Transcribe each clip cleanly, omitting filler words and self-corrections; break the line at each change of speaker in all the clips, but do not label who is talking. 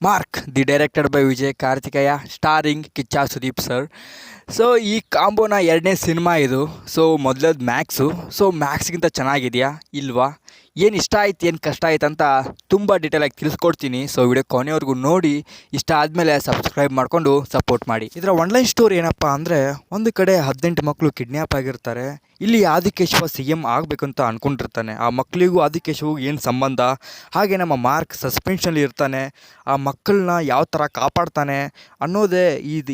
Mark, the directed by Vijay Karthikeya, starring Kichcha Sudeep sir. So ಈ ಕಾಂಬೋನ ಎರಡನೇ ಸಿನಿಮಾ ಇದು. ಸೊ ಮೊದಲದ್ದು ಮ್ಯಾಕ್ಸು. ಸೊ ಮ್ಯಾಕ್ಸ್ಗಿಂತ ಚೆನ್ನಾಗಿದೆಯಾ ಇಲ್ವಾ, ಏನು ಇಷ್ಟ ಆಯ್ತು ಏನು ಕಷ್ಟ ಆಯ್ತು ಅಂತ ತುಂಬ ಡೀಟೇಲಾಗಿ ತಿಳಿಸ್ಕೊಡ್ತೀನಿ. ಸೊ ವಿಡಿಯೋ ಕೊನೆವರೆಗೂ ನೋಡಿ, ಇಷ್ಟ ಆದಮೇಲೆ ಸಬ್ಸ್ಕ್ರೈಬ್ ಮಾಡಿಕೊಂಡು ಸಪೋರ್ಟ್ ಮಾಡಿ. ಇದರ ಒನ್ಲೈನ್ ಸ್ಟೋರಿ ಏನಪ್ಪ ಅಂದರೆ, ಒಂದು ಕಡೆ 18 ಮಕ್ಕಳು ಕಿಡ್ನ್ಯಾಪ್ ಆಗಿರ್ತಾರೆ. ಇಲ್ಲಿ ಆದಿಕೇಶವ ಸಿ ಎಮ್ ಆಗಬೇಕಂತ ಅಂದ್ಕೊಂಡಿರ್ತಾನೆ. ಆ ಮಕ್ಕಳಿಗೂ ಆದಿಕೇಶವಗೂ ಏನು ಸಂಬಂಧ, ಹಾಗೆ ನಮ್ಮ ಮಾರ್ಕ್ ಸಸ್ಪೆನ್ಷನಲ್ಲಿ ಇರ್ತಾನೆ. ಆ ಮಕ್ಕಳನ್ನ ಯಾವ ಥರ ಕಾಪಾಡ್ತಾನೆ ಅನ್ನೋದೇ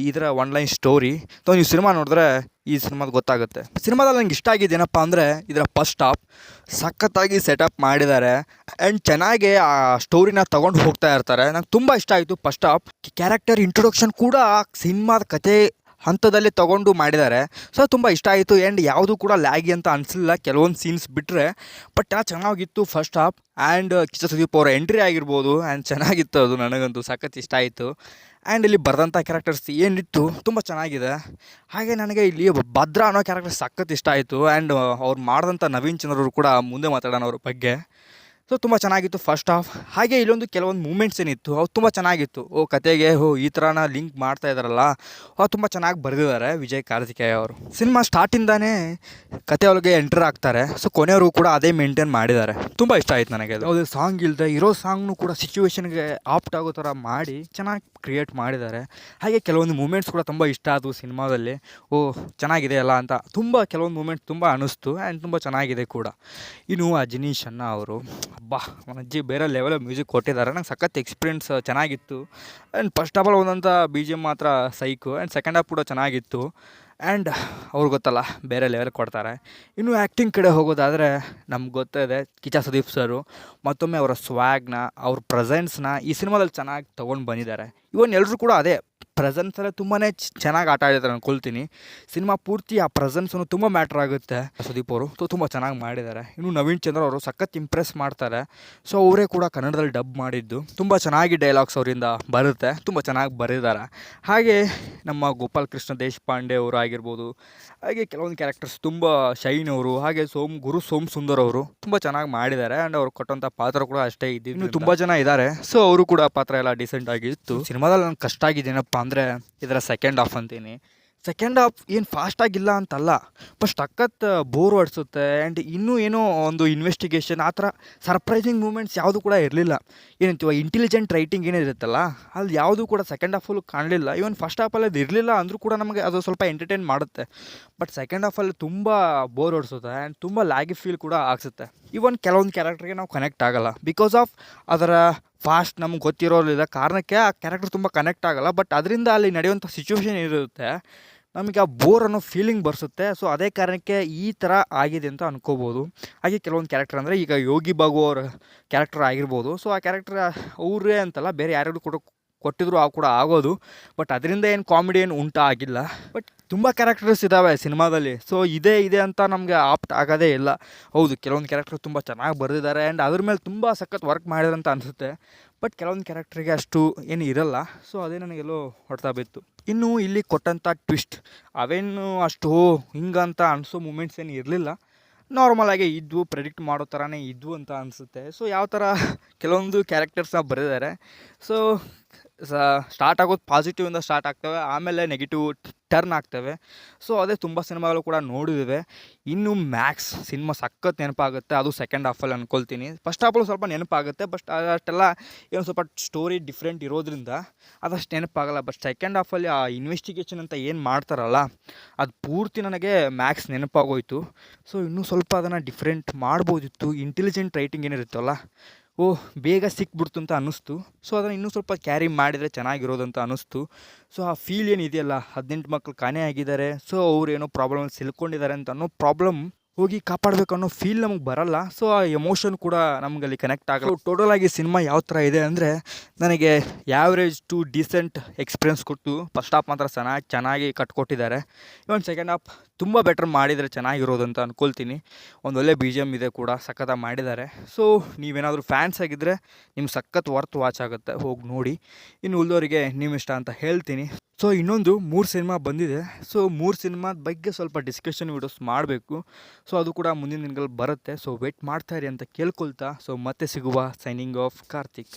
ಇದರ ಒನ್ಲೈನ್ ಸ್ಟೋರಿ. ಸೊ ನೀವು ಸಿನಿಮಾ ನೋಡಿದ್ರೆ ಈ ಸಿನಿಮಾದ ಗೊತ್ತಾಗುತ್ತೆ. ಸಿನಿಮಾದಲ್ಲಿ ನಂಗೆ ಇಷ್ಟ ಆಗಿದ್ದೇನಪ್ಪ ಅಂದರೆ, ಇದರ ಫಸ್ಟ್ ಹಾಫ್ ಸಖತ್ತಾಗಿ ಸೆಟಪ್ ಮಾಡಿದ್ದಾರೆ ಆ್ಯಂಡ್ ಚೆನ್ನಾಗಿ ಆ ಸ್ಟೋರಿನ ತೊಗೊಂಡು ಹೋಗ್ತಾ ಇರ್ತಾರೆ. ನಂಗೆ ತುಂಬ ಇಷ್ಟ ಆಯಿತು ಫಸ್ಟ್ ಹಾಫ್. ಕ್ಯಾರೆಕ್ಟರ್ ಇಂಟ್ರೊಡಕ್ಷನ್ ಕೂಡ ಸಿನಿಮಾದ ಕತೆ ಹಂತದಲ್ಲಿ ತೊಗೊಂಡು ಮಾಡಿದ್ದಾರೆ. ಸೊ ತುಂಬ ಇಷ್ಟ ಆಯಿತು ಆ್ಯಂಡ್ ಯಾವುದೂ ಕೂಡ ಲ್ಯಾಗಿ ಅಂತ ಅನಿಸಲಿಲ್ಲ, ಕೆಲವೊಂದು ಸೀನ್ಸ್ ಬಿಟ್ಟರೆ. ಬಟ್ ಚೆನ್ನಾಗಿತ್ತು first half. And Kichcha Sudeep ಅವರ ಎಂಟ್ರಿ ಆಗಿರ್ಬೋದು ಆ್ಯಂಡ್ ಚೆನ್ನಾಗಿತ್ತು, ಅದು ನನಗಂತೂ ಸಖತ್ ಇಷ್ಟ ಆಯಿತು. ಆ್ಯಂಡ್ ಇಲ್ಲಿ ಬರೆದಂಥ ಕ್ಯಾರೆಕ್ಟರ್ಸ್ ಏನಿತ್ತು ತುಂಬ ಚೆನ್ನಾಗಿದೆ. ಹಾಗೆ ನನಗೆ ಇಲ್ಲಿ ಭದ್ರ ಅನ್ನೋ ಕ್ಯಾರೆಕ್ಟರ್ ಸಖತ್ ಇಷ್ಟ ಆಯಿತು. ಆ್ಯಂಡ್ ಅವ್ರು ಮಾಡಿದಂಥ ನವೀನ್ ಚಂದ್ರವರು ಕೂಡ ಮುಂದೆ ಮಾತಾಡೋಣ ಅವ್ರ ಬಗ್ಗೆ. ಸೊ ತುಂಬ ಚೆನ್ನಾಗಿತ್ತು ಫಸ್ಟ್ ಹಾಫ್. ಹಾಗೆ ಇಲ್ಲೊಂದು ಕೆಲವೊಂದು ಮೂಮೆಂಟ್ಸ್ ಏನಿತ್ತು ಅವು ತುಂಬ ಚೆನ್ನಾಗಿತ್ತು. ಕತೆಗೆ ಈ ಥರನ ಲಿಂಕ್ ಮಾಡ್ತಾ ಇದ್ದಾರಲ್ಲ, ಅದು ತುಂಬ ಚೆನ್ನಾಗಿ ಬರೆದಿದ್ದಾರೆ ವಿಜಯ್ ಕಾರ್ತಿಕೇಯ ಅವರು. ಸಿನಿಮಾ ಸ್ಟಾರ್ಟಿಂದಾನೇ ಕತೆ ಒಳಗೆ ಎಂಟರ್ ಆಗ್ತಾರೆ. ಸೊ ಕೊನೆಯವರು ಕೂಡ ಅದೇ ಮೇಂಟೈನ್ ಮಾಡಿದ್ದಾರೆ. ತುಂಬ ಇಷ್ಟ ಆಯ್ತು ನನಗೆ. ಯಾವುದೇ ಸಾಂಗ್ ಇಲ್ಲದೆ ಇರೋ ಸಾಂಗ್ನು ಕೂಡ ಸಿಚುವೇಶನ್ಗೆ ಆಪ್ಟ್ ಆಗೋ ಥರ ಮಾಡಿ ಚೆನ್ನಾಗಿ ಕ್ರಿಯೇಟ್ ಮಾಡಿದ್ದಾರೆ. ಹಾಗೆ ಕೆಲವೊಂದು ಮೂಮೆಂಟ್ಸ್ ಕೂಡ ತುಂಬ ಇಷ್ಟ ಆದವು ಸಿನಿಮಾದಲ್ಲಿ. ಚೆನ್ನಾಗಿದೆ ಅಲ್ಲ ಅಂತ ಕೆಲವೊಂದು ಮೂಮೆಂಟ್ಸ್ ತುಂಬ ಅನ್ನಿಸ್ತು ಆ್ಯಂಡ್ ತುಂಬ ಚೆನ್ನಾಗಿದೆ ಕೂಡ. ಇನ್ನು ಅಜನೀಶ್ ಅಣ್ಣ ಅವರು, ಅಬ್ಬಾ ಅಜ್ಜಿ ಬೇರೆ ಲೆವೆಲ್ ಮ್ಯೂಸಿಕ್ ಕೊಟ್ಟಿದ್ದಾರೆ. ನಂಗೆ ಸಖತ್ ಎಕ್ಸ್ಪೀರಿಯನ್ಸ್ ಚೆನ್ನಾಗಿತ್ತು. ಆ್ಯಂಡ್ ಫಸ್ಟ್ ಆಫ್ ಆಲ್ ಒಂದಂಥ ಬಿ ಜಿ ಎಮ್ ಮಾತ್ರ ಸೈಕು. ಆ್ಯಂಡ್ ಸೆಕೆಂಡ್ ಹಾಫ್ ಕೂಡ ಚೆನ್ನಾಗಿತ್ತು. ಆ್ಯಂಡ್ ಅವ್ರು ಗೊತ್ತಲ್ಲ ಬೇರೆ ಲೆವೆಲ್ ಕೊಡ್ತಾರೆ. ಇನ್ನು ಆ್ಯಕ್ಟಿಂಗ್ ಕಡೆ ಹೋಗೋದಾದರೆ ನಮ್ಗೆ ಗೊತ್ತಿದೆ ಕಿಚ್ಚ ಸುದೀಪ್ ಸರು ಮತ್ತೊಮ್ಮೆ ಅವರ ಸ್ವ್ಯಾಗ್ನ, ಅವ್ರ ಪ್ರೆಸೆನ್ಸ್ನ ಈ ಸಿನಿಮಾದಲ್ಲಿ ಚೆನ್ನಾಗಿ ತೊಗೊಂಡು ಬಂದಿದ್ದಾರೆ. ಇವನ್ ಎಲ್ಲರೂ ಕೂಡ ಅದೇ ಪ್ರೆಸೆನ್ಸಲ್ಲೇ ತುಂಬಾ ಚೆನ್ನಾಗಿ ಆಟ ಆಡಿದ್ದಾರೆ ಅಂದ್ಕೊಳ್ತೀನಿ. ಸಿನಿಮಾ ಪೂರ್ತಿ ಆ ಪ್ರೆಸೆನ್ಸನ್ನು ತುಂಬ ಮ್ಯಾಟ್ರ್ ಆಗುತ್ತೆ. ಸುದೀಪ್ ಅವರು ತುಂಬ ಚೆನ್ನಾಗಿ ಮಾಡಿದ್ದಾರೆ. ಇನ್ನು ನವೀನ್ ಚಂದ್ರ ಅವರು ಸಖತ್ ಇಂಪ್ರೆಸ್ ಮಾಡ್ತಾರೆ. ಸೊ ಅವರೇ ಕೂಡ ಕನ್ನಡದಲ್ಲಿ ಡಬ್ ಮಾಡಿದ್ದು. ತುಂಬ ಚೆನ್ನಾಗಿ ಡೈಲಾಗ್ಸ್ ಅವರಿಂದ ಬರುತ್ತೆ, ತುಂಬ ಚೆನ್ನಾಗಿ ಬರೆದಿದ್ದಾರೆ. ಹಾಗೆ ನಮ್ಮ ಗೋಪಾಲ್ ಕೃಷ್ಣ ದೇಶಪಾಂಡೆ ಅವರು ಆಗಿರ್ಬೋದು, ಹಾಗೆ ಕೆಲವೊಂದು ಕ್ಯಾರೆಕ್ಟರ್ಸ್ ತುಂಬ ಶೈನ್ ಅವರು, ಹಾಗೆ ಗುರು ಸೋಮ್ ಸುಂದರ್ ಅವರು ತುಂಬ ಚೆನ್ನಾಗಿ ಮಾಡಿದ್ದಾರೆ. ಆ್ಯಂಡ್ ಅವ್ರು ಕೊಟ್ಟಂಥ ಪಾತ್ರ ಕೂಡ ಅಷ್ಟೇ ಇದ್ದಿದ್ದು. ಇನ್ನು ತುಂಬ ಜನ ಇದ್ದಾರೆ. ಸೊ ಅವರು ಕೂಡ ಪಾತ್ರ ಎಲ್ಲ ಡಿಸೆಂಟ್ ಆಗಿತ್ತು. ಸಿನಿಮಾದಲ್ಲಿ ನನಗೆ ಕಷ್ಟ ಆಗಿದ್ದೇನಪ್ಪ ಅಂದರೆ ಇದರ ಸೆಕೆಂಡ್ ಹಾಫ್ ಅಂತೀನಿ. ಸೆಕೆಂಡ್ ಹಾಫ್ ಏನು ಫಾಸ್ಟಾಗಿಲ್ಲ ಅಂತಲ್ಲ, ಬಟ್ ಸಖತ್ ಬೋರ್ ಹೊಡ್ಸುತ್ತೆ. ಆ್ಯಂಡ್ ಇನ್ನೂ ಏನೋ ಒಂದು ಇನ್ವೆಸ್ಟಿಗೇಷನ್ ಆ ಥರ ಸರ್ಪ್ರೈಸಿಂಗ್ ಮೂಮೆಂಟ್ಸ್ ಯಾವುದೂ ಕೂಡ ಇರಲಿಲ್ಲ. ಏನಂತೀವ ಇಂಟೆಲಿಜೆಂಟ್ ರೈಟಿಂಗ್ ಏನಿರುತ್ತಲ್ಲ, ಅಲ್ಲಿ ಯಾವುದೂ ಕೂಡ ಸೆಕೆಂಡ್ ಹಾಫಲ್ಲಿ ಕಾಣಲಿಲ್ಲ. ಇವನ್ ಫಸ್ಟ್ ಹಾಫಲ್ಲಿ ಅದು ಇರಲಿಲ್ಲ ಅಂದರೂ ಕೂಡ ನಮಗೆ ಅದು ಸ್ವಲ್ಪ ಎಂಟರ್ಟೈನ್ ಮಾಡುತ್ತೆ. ಬಟ್ ಸೆಕೆಂಡ್ ಹಾಫಲ್ಲಿ ತುಂಬ ಬೋರ್ ಹೊಡ್ಸುತ್ತೆ ಆ್ಯಂಡ್ ತುಂಬ ಲ್ಯಾಗಿ ಫೀಲ್ ಕೂಡ ಆಗಿಸುತ್ತೆ. ಇವನ್ ಕೆಲವೊಂದು ಕ್ಯಾರೆಕ್ಟರ್ಗೆ ನಾವು ಕನೆಕ್ಟ್ ಆಗೋಲ್ಲ ಬಿಕಾಸ್ ಆಫ್ ಅದರ ಫಾಸ್ಟ್ ನಮ್ಗೆ ಗೊತ್ತಿರೋಲ್ಲ ಕಾರಣಕ್ಕೆ ಆ ಕ್ಯಾರೆಕ್ಟರ್ ತುಂಬ ಕನೆಕ್ಟ್ ಆಗೋಲ್ಲ. ಬಟ್ ಅದರಿಂದ ಅಲ್ಲಿ ನಡೆಯುವಂಥ ಸಿಚುವೇಶನ್ ಇರುತ್ತೆ, ನಮಗೆ ಆ ಬೋರ್ ಅನ್ನೋ ಫೀಲಿಂಗ್ ಬರ್ಸುತ್ತೆ. ಸೊ ಅದೇ ಕಾರಣಕ್ಕೆ ಈ ಥರ ಆಗಿದೆ ಅಂತ ಅನ್ಕೋಬೋದು. ಹಾಗೆ ಕೆಲವೊಂದು ಕ್ಯಾರೆಕ್ಟರ್ ಅಂದರೆ ಈಗ ಯೋಗಿ ಬಾಬು ಅವ್ರ ಕ್ಯಾರೆಕ್ಟರ್ ಆಗಿರ್ಬೋದು. ಸೊ ಆ ಕ್ಯಾರೆಕ್ಟರ್ ಅವರೇ ಅಂತಲ್ಲ, ಬೇರೆ ಯಾರ್ಯಾರು ಕೊಟ್ಟಿದ್ರು ಅವು ಕೂಡ ಆಗೋದು. ಬಟ್ ಅದರಿಂದ ಏನು ಕಾಮಿಡಿ ಏನು ಆಗಿಲ್ಲ. ಬಟ್ ತುಂಬ ಕ್ಯಾರೆಕ್ಟರ್ಸ್ ಇದ್ದಾವೆ ಸಿನಿಮಾದಲ್ಲಿ. ಸೊ ಇದೇ ಅಂತ ನಮಗೆ ಆಪ್ಟ್ ಆಗೋದೇ ಇಲ್ಲ. ಹೌದು, ಕೆಲವೊಂದು ಕ್ಯಾರೆಕ್ಟರ್ ತುಂಬ ಚೆನ್ನಾಗಿ ಬರೆದಿದ್ದಾರೆ ಆ್ಯಂಡ್ ಅದ್ರ ಮೇಲೆ ತುಂಬ ಸಖತ್ ವರ್ಕ್ ಮಾಡಿದ್ರು ಅಂತ ಅನಿಸುತ್ತೆ. ಬಟ್ ಕೆಲವೊಂದು ಕ್ಯಾರೆಕ್ಟ್ರಿಗೆ ಅಷ್ಟು ಏನು ಇರಲ್ಲ. ಸೊ ಅದೇ ನನಗೆಲ್ಲೋ ಹೊಡ್ತಾ ಬಿತ್ತು. ಇನ್ನು ಇಲ್ಲಿ ಕೊಟ್ಟಂಥ ಟ್ವಿಸ್ಟ್ ಅವೇನು ಅಷ್ಟು ಹಿಂಗಂತ ಅನಿಸೋ ಮೂಮೆಂಟ್ಸ್ ಏನು ಇರಲಿಲ್ಲ. ನಾರ್ಮಲಾಗಿ ಇದ್ವು, ಪ್ರೆಡಿಕ್ಟ್ ಮಾಡೋ ಥರನೇ ಇದ್ವು ಅಂತ ಅನಿಸುತ್ತೆ. ಸೊ ಯಾವ ಥರ ಕೆಲವೊಂದು ಕ್ಯಾರೆಕ್ಟರ್ಸ್ನ ಬರೆದಿದ್ದಾರೆ. ಸೊ ಸ್ಟಾರ್ಟ್ ಆಗೋದು ಪಾಸಿಟಿವಿಂದ ಸ್ಟಾರ್ಟ್ ಆಗ್ತವೆ, ಆಮೇಲೆ ನೆಗೆಟಿವ್ ಟರ್ನ್ ಆಗ್ತವೆ. ಸೊ ಅದೇ ತುಂಬ ಸಿನಿಮಾಗಳು ಕೂಡ ನೋಡಿದ್ದೇವೆ. ಇನ್ನು ಮ್ಯಾಕ್ಸ್ ಸಿನಿಮಾ ಸಖತ್ ನೆನಪಾಗುತ್ತೆ, ಅದು ಸೆಕೆಂಡ್ ಹಾಫಲ್ಲಿ ಅಂದ್ಕೊಳ್ತೀನಿ. ಫಸ್ಟ್ ಹಾಫಲ್ಲೂ ಸ್ವಲ್ಪ ನೆನಪಾಗುತ್ತೆ, ಬಟ್ ಅಷ್ಟೆಲ್ಲ ಏನು ಸ್ವಲ್ಪ ಸ್ಟೋರಿ ಡಿಫ್ರೆಂಟ್ ಇರೋದ್ರಿಂದ ಅದಷ್ಟು ನೆನಪಾಗಲ್ಲ. ಬಟ್ ಸೆಕೆಂಡ್ ಹಾಫಲ್ಲಿ ಆ ಇನ್ವೆಸ್ಟಿಗೇಷನ್ ಅಂತ ಏನು ಮಾಡ್ತಾರಲ್ಲ, ಅದು ಪೂರ್ತಿ ನನಗೆ ಮ್ಯಾಕ್ಸ್ ನೆನಪಾಗೋಯ್ತು. ಸೊ ಇನ್ನೂ ಸ್ವಲ್ಪ ಅದನ್ನು ಡಿಫ್ರೆಂಟ್ ಮಾಡ್ಬೋದಿತ್ತು. ಇಂಟೆಲಿಜೆಂಟ್ ರೈಟಿಂಗ್ ಏನಿರುತ್ತಲ್ಲ, ಬೇಗ ಸಿಕ್ಬಿಡ್ತು ಅಂತ ಅನ್ನಿಸ್ತು. ಸೊ ಅದನ್ನು ಇನ್ನೂ ಸ್ವಲ್ಪ ಕ್ಯಾರಿ ಮಾಡಿದರೆ ಚೆನ್ನಾಗಿರೋದಂತ ಅನ್ನಿಸ್ತು. ಸೊ ಆ ಫೀಲ್ ಏನಿದೆಯಲ್ಲ, 18 ಮಕ್ಕಳು ಕಾಣೆ ಆಗಿದ್ದಾರೆ, ಸೊ ಅವ್ರು ಏನೋ ಪ್ರಾಬ್ಲಮ್ ಸಿಲ್ಕೊಂಡಿದ್ದಾರೆ ಅಂತ ಅನ್ನೋ ಪ್ರಾಬ್ಲಮ್ ಹೋಗಿ ಕಾಪಾಡಬೇಕು ಅನ್ನೋ ಫೀಲ್ ನಮಗೆ ಬರಲ್ಲ. ಸೊ ಆ ಎಮೋಷನ್ ಕೂಡ ನಮಗಲ್ಲಿ ಕನೆಕ್ಟ್ ಆಗಲ್ಲ. ಸೊ ಟೋಟಲಾಗಿ ಸಿನಿಮಾ ಯಾವ ಥರ ಇದೆ ಅಂದರೆ, ನನಗೆ ಯಾವ್ರೇಜ್ ಟು ಡೀಸೆಂಟ್ ಎಕ್ಸ್ಪೀರಿಯನ್ಸ್ ಕೊಟ್ಟು ಫಸ್ಟ್ ಹಾಫ್ ಮಾತ್ರ ಚೆನ್ನಾಗಿ ಕಟ್ಕೊಟ್ಟಿದ್ದಾರೆ. ಇವನ್ ಸೆಕೆಂಡ್ ಹಾಫ್ ತುಂಬ ಬೆಟರ್ ಮಾಡಿದರೆ ಚೆನ್ನಾಗಿರೋದಂತ ಅಂದ್ಕೊಳ್ತೀನಿ. ಒಂದು ಒಳ್ಳೆ ಬಿ ಜಿ ಎಮ್ ಇದೆ ಕೂಡ, ಸಖತ್ತಾಗಿ ಮಾಡಿದ್ದಾರೆ. ಸೊ ನೀವೇನಾದರೂ ಫ್ಯಾನ್ಸ್ ಆಗಿದ್ದರೆ ನಿಮ್ಗೆ ಸಖತ್ ವರ್ತ್ ವಾಚ್ ಆಗುತ್ತೆ, ಹೋಗಿ ನೋಡಿ. ಇನ್ನು ಉಳಿದವರಿಗೆ ನಿಮ್ಮ ಇಷ್ಟ ಅಂತ ಹೇಳ್ತೀನಿ. ಸೊ ಇನ್ನೊಂದು 3 ಸಿನಿಮಾ ಬಂದಿದೆ. ಸೊ 3 ಸಿನಿಮಾದ ಬಗ್ಗೆ ಸ್ವಲ್ಪ ಡಿಸ್ಕಷನ್ ವೀಡಿಯೋಸ್ ಮಾಡಬೇಕು. ಸೊ ಅದು ಕೂಡ ಮುಂದಿನ ದಿನಗಳಲ್ಲಿ ಬರುತ್ತೆ. ಸೊ ವೇಟ್ ಮಾಡ್ತಾಯಿರಿ ಅಂತ ಕೇಳ್ಕೊಳ್ತಾ, ಸೊ ಮತ್ತೆ ಸಿಗುವ. Signing off Karthik.